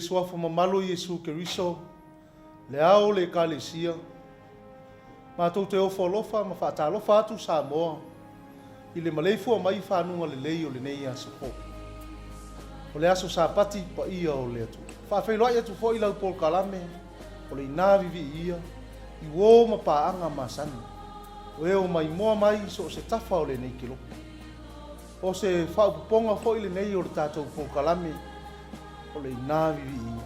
suafa mamalo Yesu Keriso, le au le kalesia, mātou te ofa lofa ma whaatalofa atu Samoa, i le maleifu mai whanunga le lei o le nei a sapo. O le aso sa pati pa ia o le atu. Whawhailoa atu fo i lau Paul Kalame, o le ina Vivii ia, i wō ma paanga masani. O eo mai moa mai so se tafa o le nei kilo. O se whaupuponga fo i le nei o le tātou Paul Kalame, o le ina Vivii.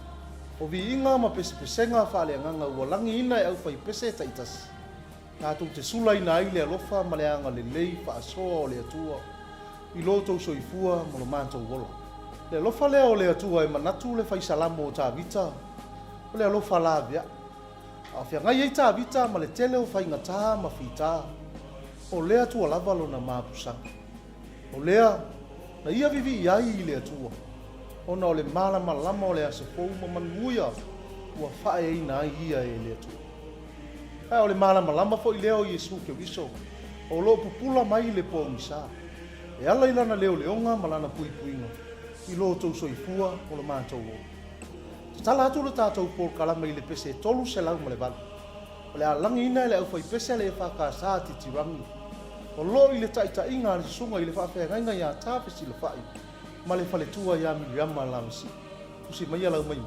O vi inga ma pese pesenga whale anganga ua langi ina e au whai pese taitas. Tātou te sula ina ai le alofa ma le anga le lei whaasoa o le atua. I loto soifua mo lo mātou wola. Le alofa lea o le atua e manatu le whai salamo o tā vita. O le alofa la via. A whia ngai ei tā vita ma le tele o whai ngatā ma whita. O lea tua lavalo na māpusanga. O lea na ia Vivii ai i le atua. Ona o le malama lama o le asefou ma manuia ua whae ina ai ia e le atua. Ai o le malama lama fo i leo Yesu Keriso. O lo pupula mai le po misa. E ala ilana leo leonga malana pui puinga. I lo tau soifua o le mātou o. Te tala atu le tātou Paul Kalame i le pese tolu se lau ma le valu. O le alangi ina le au fai pese le whakasā ti tirangi. O lo i le taita inga le sunga i le whawhenga ia tāwhesi le whai. Ma le whale tua ia Miriama lamasi. Usi mai alau mai.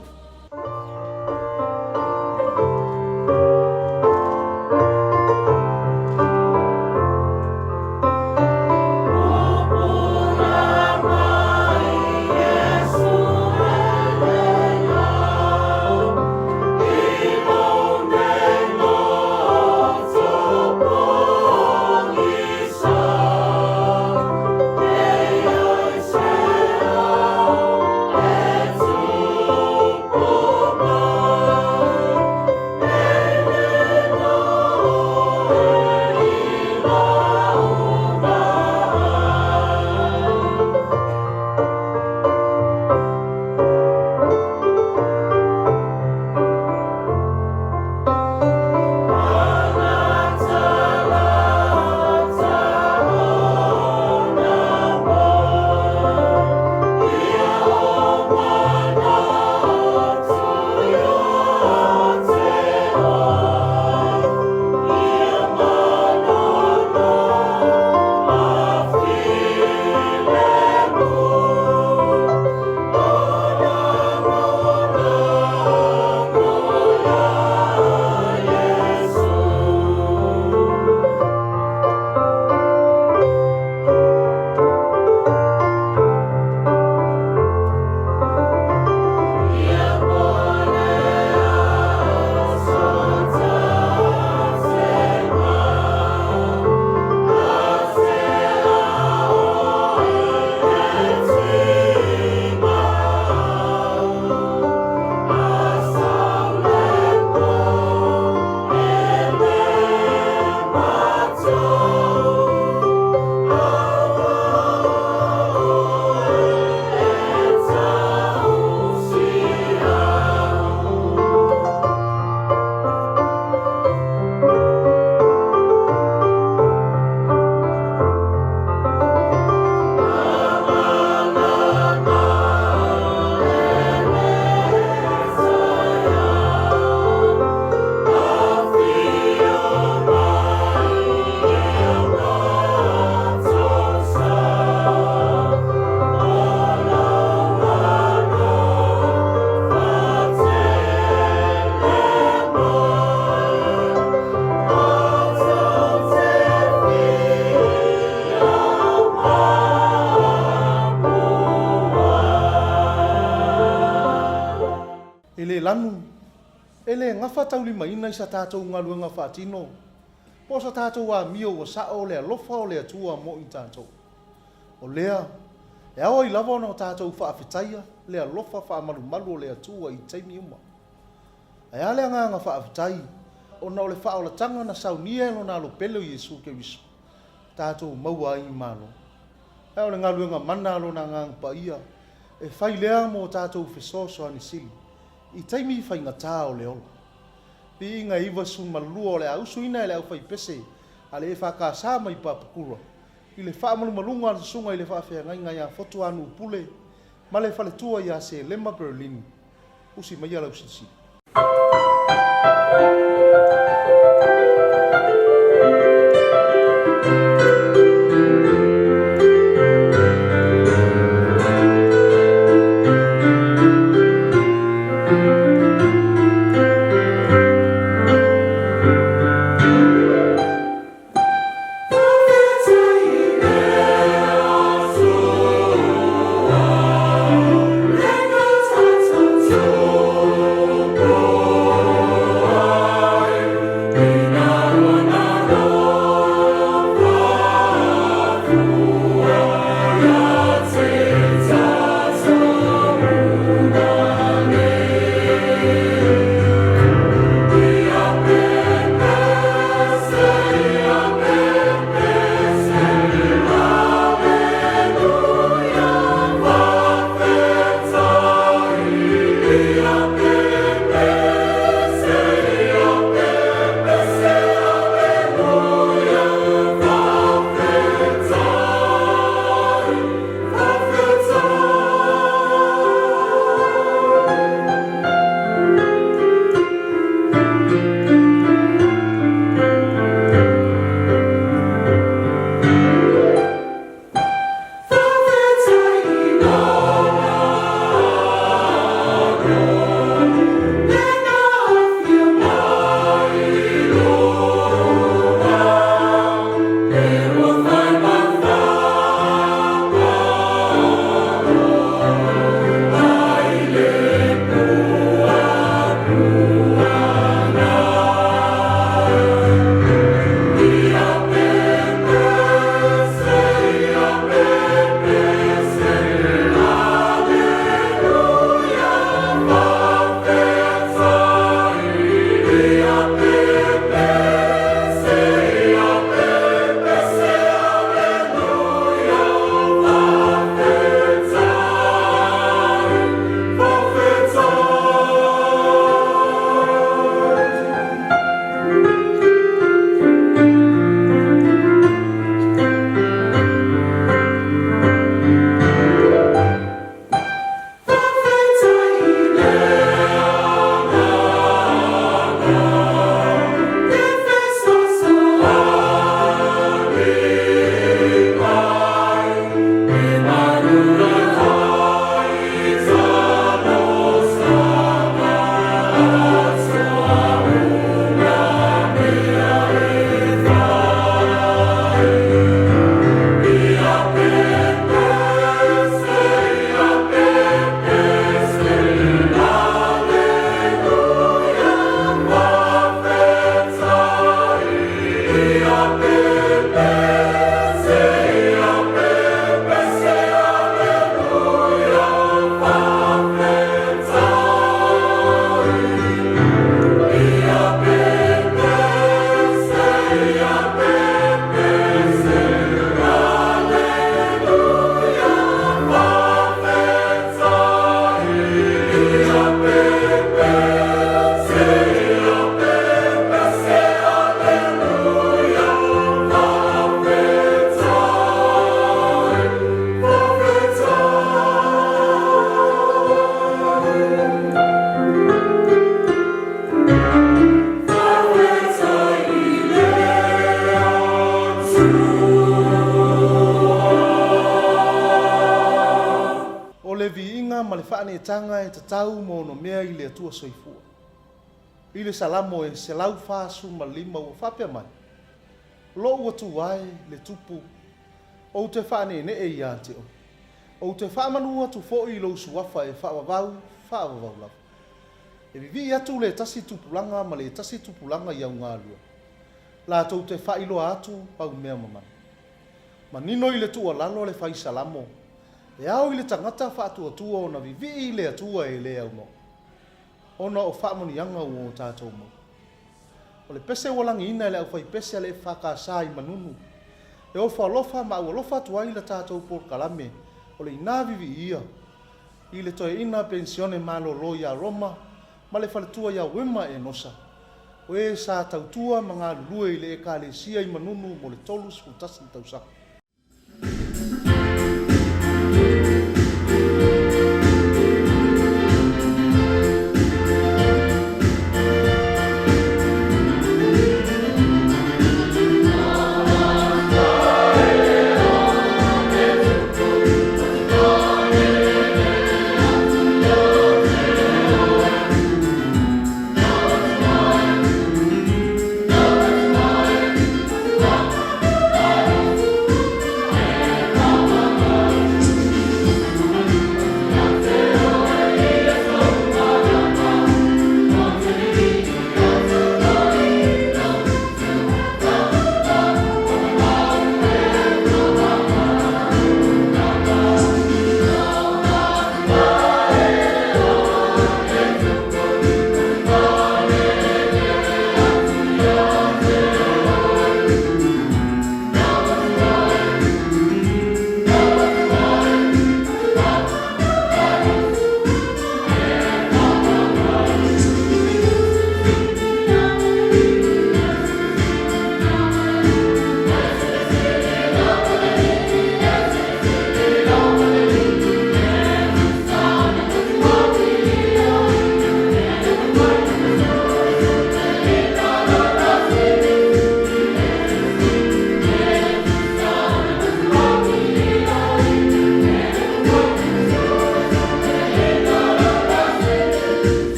Ele ngafa tau lima ina i sa tātou ngaluanga whaatino. Po sa tātou a mio o sa o lea lofa o lea tua mo i tātou. O lea, e awa i lava ona o tātou whaafetaia, lea lofa whaamalu malu o lea tua i teimi uma. E alea nganga whaafetai, o na o le whaolatanga na saunia elo na alo pele o Yesu Keriso. Tātou maua i malo. E o le ngaluanga mana alo na ngang pa ia, e whai lea mo tātou whesoso anisili. I taimi whai ngatā o le ola. Pi inga iwa su malua o le au suina e le au whai pese, a le e whakasā mai papakura. I le whaamalu malunga al sunga i le whawhea ngai ngai a fotu anu upule, ma le whale tua i a se lema Berlin. usi mai ala usisi. Tanga e tatau mo no mea I le atua soifua. I le salamo e se lau fasu ma lima ua whapea mai. Lo ua tu ai le tupu o te whane ne e ia te o. O te whamanua tu fo I lo suafa e whaavavau lava. E Vivii atu le tasi tupulanga ma le tasi tupulanga I au ngā lua. La tau te whailo atu pau mea mamana. Ma nino I le tua lalo le whai salamo. E au I le tangata whaatua o na Vivii le atua e le au no. Ona o whaamonianga o tātou mo. O le pese walangi ina le au whai pese le whakasā I manunu. E o whaalofa ma au alofa tuai le tātou por kalame. O le ina Vivii ia. I le toe ina pensione malo loia Roma. Ma le whaletua ia wema e nosa. O e sa tautua mga lue I le ekalesia I manunu mo le tolus utasi tausaka.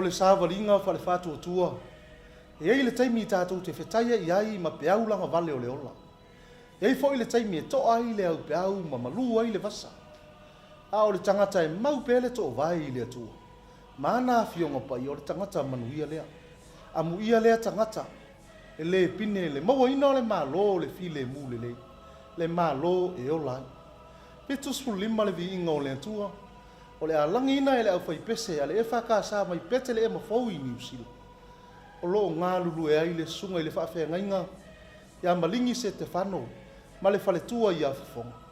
o le savalinga fa le fatu tua e ai le taimi tātou te whetaia i ai ma peau langa vale o le ola e ai fo i le taimi e to ai le au peau ma malu ai le vasa a o le tangata e mau pele to vai i le atua ma ana fionga pai o le tangata manuia lea a muia lea tangata e le pine le maua ina o le malo le file mu le malo e ola Petus fu lima le vi inga o le atua o le alangi ina e le au fai pese a le EFKS mai pete le e mafau i New Zealand o lo ngā lulu e ai le sunga i le whaafea ngainga ia malingi se te whano ma le whaletua i a fifonga.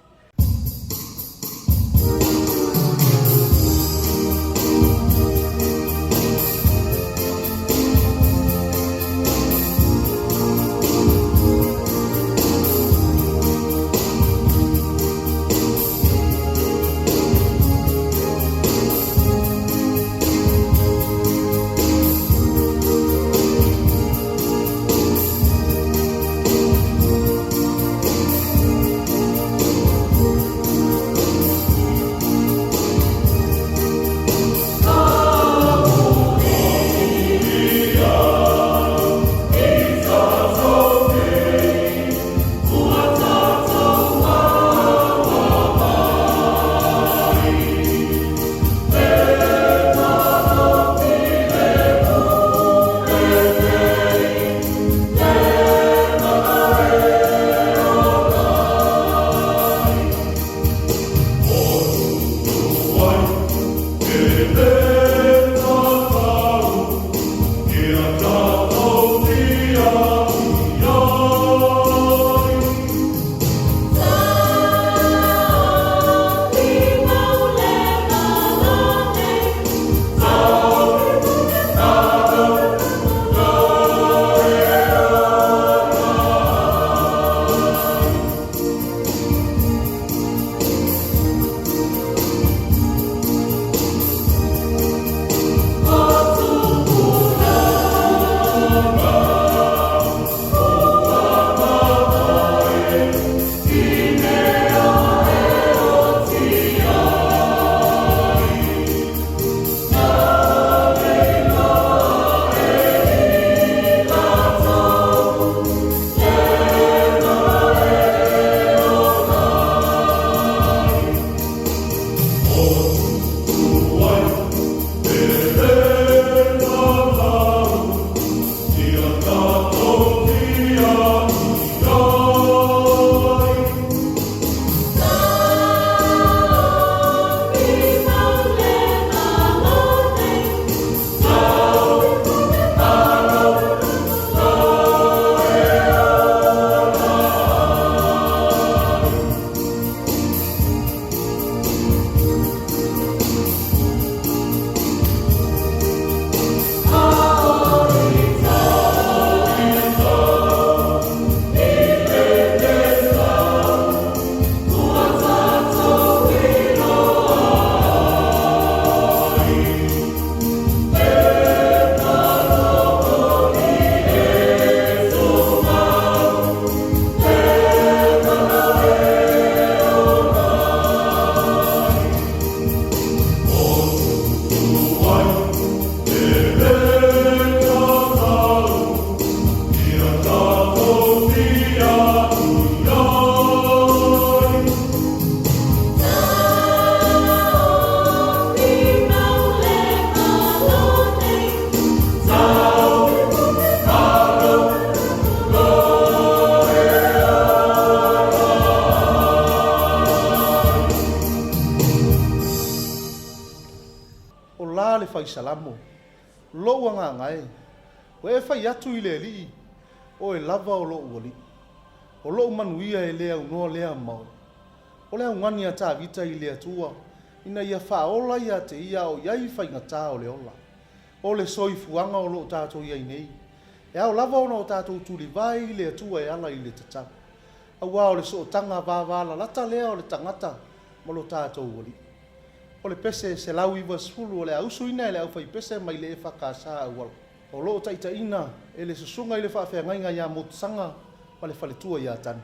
Salamo lo anga ngai we fa yatu ile li o e lava o lo woli o lo manuia e lea no lea mau o lea ngani ata vita ile atua ina ia fa ola ia te ia o iai fa ngata o le ola o le soifuanga o lo tato ia nei e au lava o no tato tu li vai ile atua e ala ile tata au wa o le so tanga va va la lata lea o le tangata mo lo tato woli o le pese se lau i wasfulu o le ausu ina e le au fai pese mai le EFKS au o lo taita ina e le susunga i le whaafea ngainga ia motsanga ma le whaletua ia tani.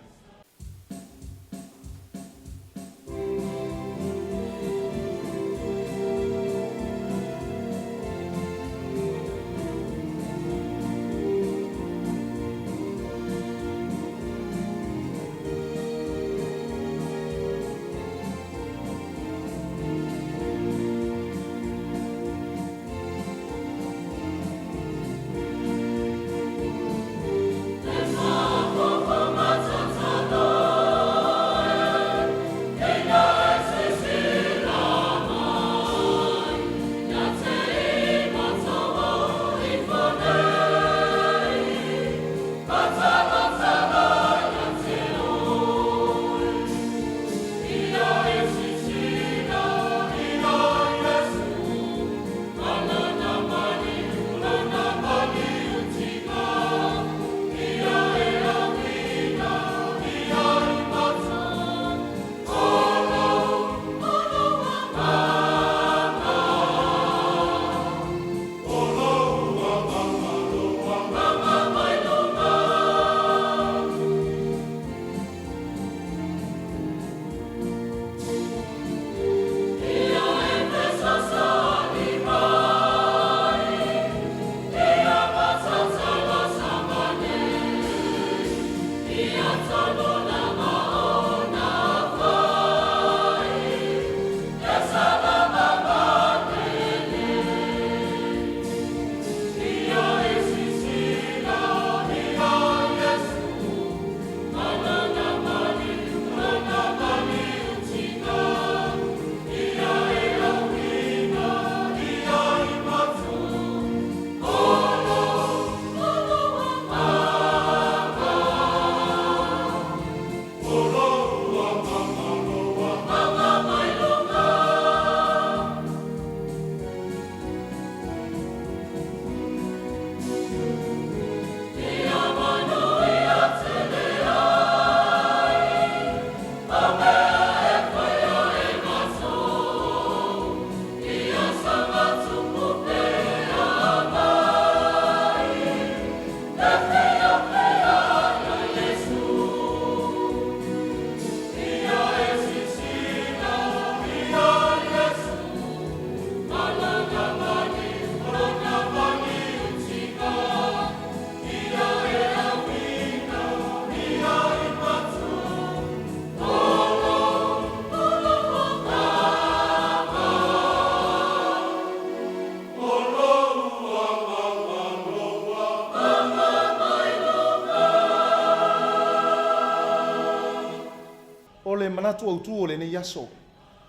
manatu au tu o le ne yaso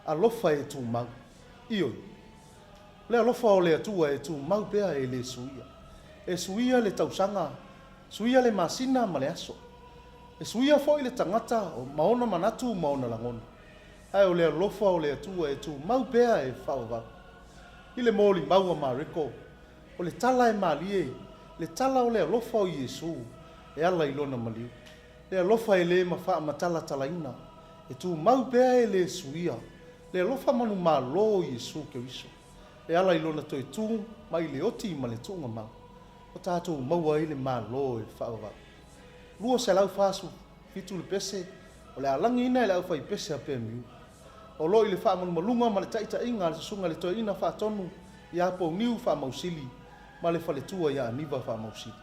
alofa e tu mau io le alofa o le atua e tu mau pea e le suia le tausanga suia le masina ma le aso e suia foi le tangata o maona manatu maona langona ai o le alofa o le atua e tu mau pea e whaowa i le moli maua mariko o le tala e malie le tala o le alofa o Iesu e ala ilona maliu le alofa e le mawha matala talaina e tu mau pea e le suia le alofa manu malo o Iesu Keriso e ala ilona toi tu mai le oti ma le tunga mau o tātou maua i le malo e whaowa lua se lau fasu fitu le pese o le alangi ina e lau fai pese a pēr miu o lo i le wha manu malunga ma le taita inga le sunga le toi ina wha tonu i apo niu wha mausili ma le whale tua i a aniva wha mausili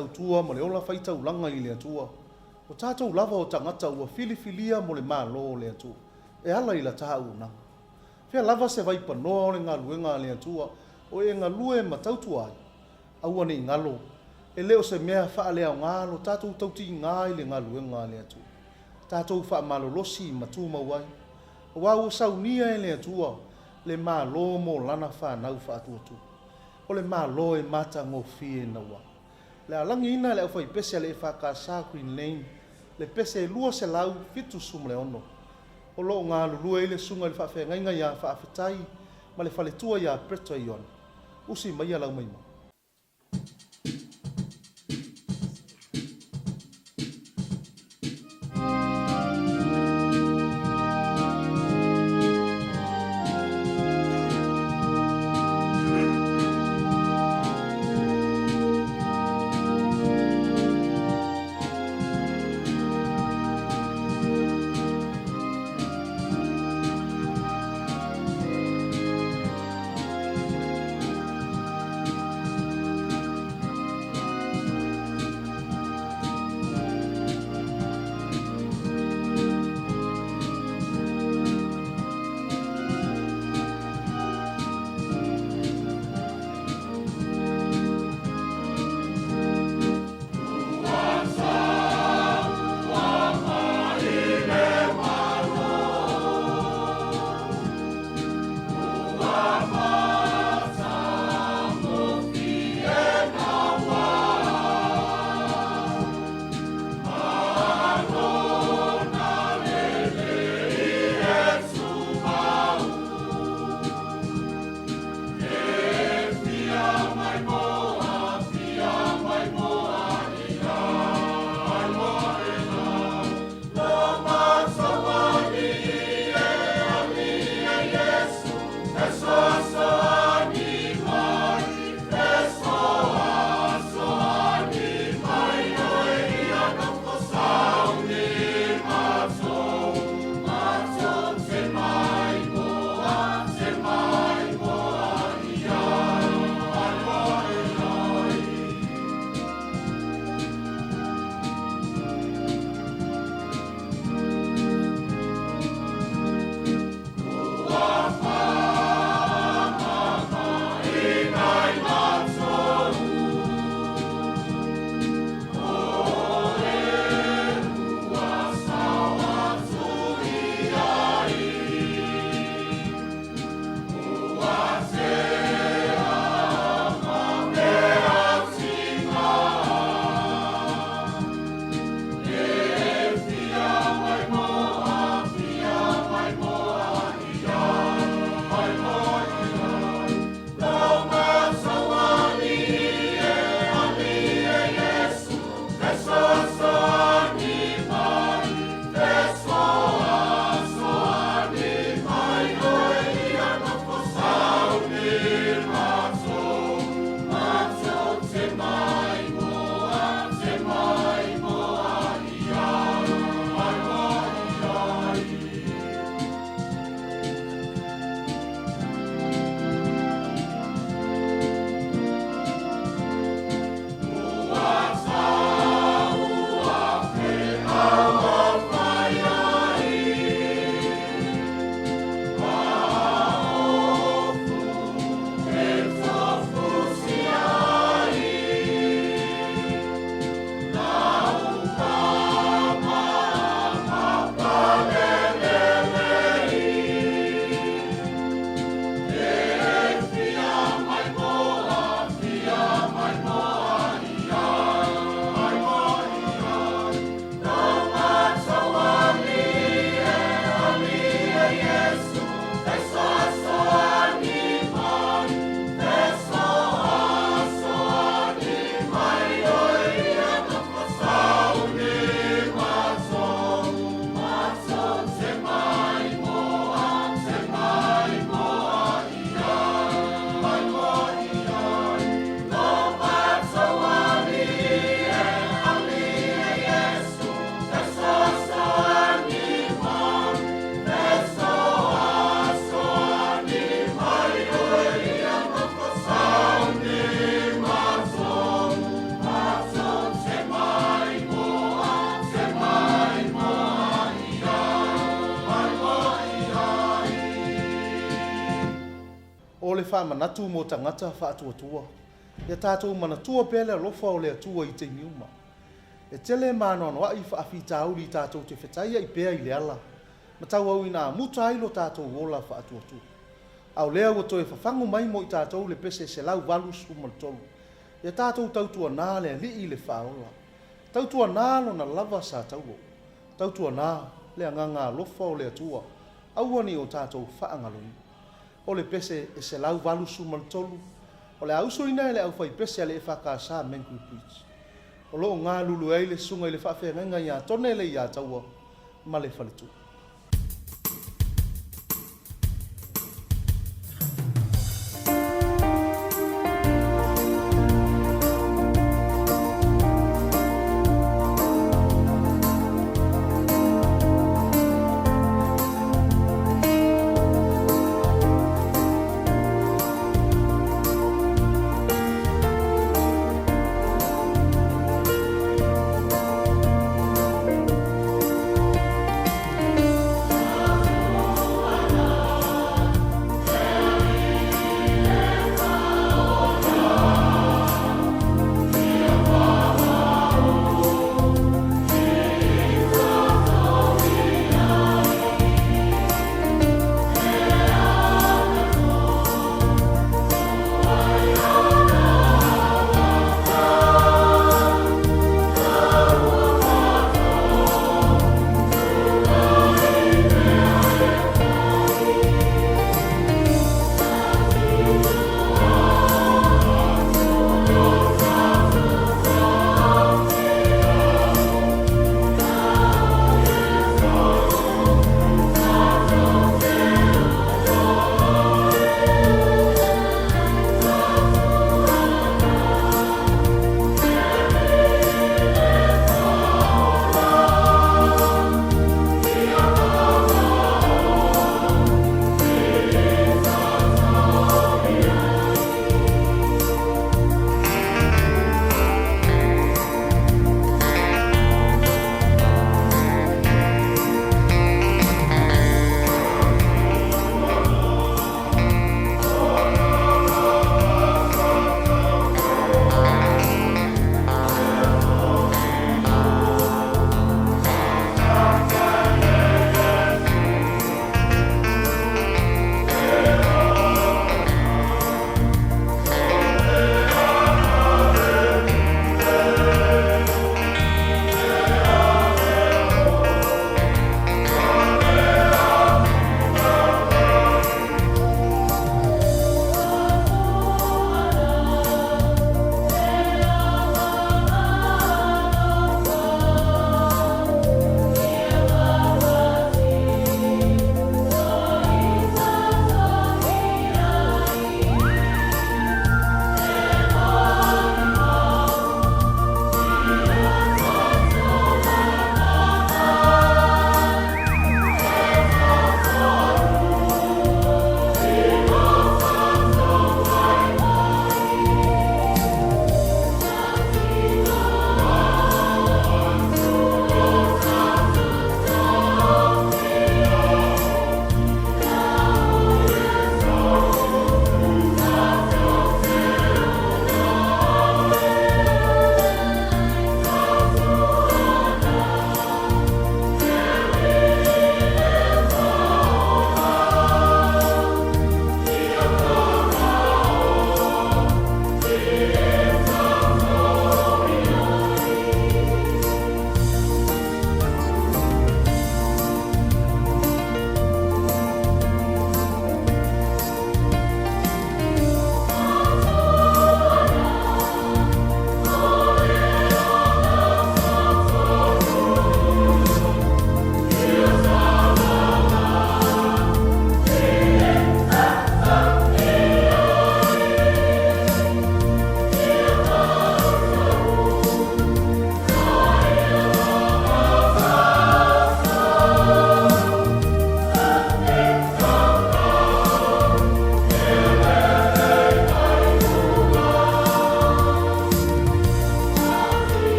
tautua mo le ola faitaulanga i le atua. O tātou lava o tangata ua filifilia mo le mālo o le atua. E ala i la taha una. Fea lava se vai panoa o le ngaluenga le atua o e ngalue ma tautua ai. Aua nei ngalo. E leo se mea faa lea o ngalo tātou tauti ngā i le ngaluenga le atua. Tātou faa malolosi ma tū mauai. O wau saunia e le atua le mālo mo lana faa nau faa tuatu. O le mālo e mata ngō fie na wa. Le alangi ina le au fai pese le EFKS Green Lane. Le pese e lua se lau fitu sum le ono. O lo ngā lulua i le sunga le whawhea ngainga ia whaafetai, ma le whaletua ia preto i ona. Usi mai alau mai ma. le whaamanatu mo tangata whaatuatua. Ia tātou manatua pele alofa o le atua I te niuma. E tele manoano ai whaafitauri tātou te whetaia I pea I le ala. Ma tau au ina muta ailo tātou ola whaatuatua. Au lea ua toe whawhangu mai mo I tātou le pese se lau walu sumaltolu. Ia tātou tautua nā le li I le whaola. Tautua nā lo na lava sa tauo. Tautua nā le anganga alofa o le atua. Auani o tātou whaangaloi. O le pese e se lau walu sumaltolu. O le auso ina le au fai pese ale EFKS Menku Preach. O loo ngā lulu ai le sunga I le whaafenga ia tone le ia taua ma le whaletu.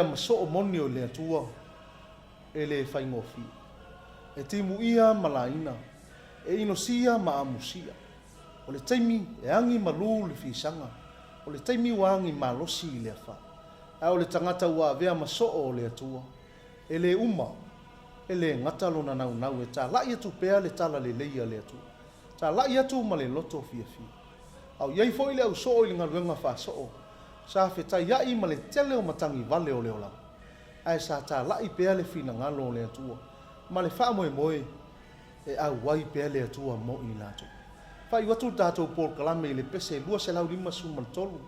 maso o moni o le atua e le whaingofi. E timu ia malaina e inosia ma amusia. O le taimi e angi malu le fisanga. O le taimi wangi malosi le afa. A o le tangata ua vea maso o le atua. E le uma e le ngata lona nau nau e ta lai atu pea le tala le leia le atua. Ta lai atu ma le loto fia fia. Au iai fo ile au so ile ngaruenga fa so. Sa feta iai ma le tele o matangi vale o leo lau. Ai sa ta lai pea le fina ngalo le atua. Ma le wha moe moe e au wai pea le atua mo i lato. Whai watu tātou Paul Kalame i le pese lua se lau lima suman tolu.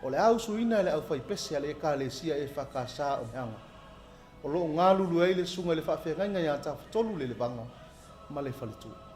O le au suina le au whai pese ale e ka le sia EFKS o meanga. O lo ngā lulu e le sunga le wha whengainga i a ta tolu le vanga ma le whalitua.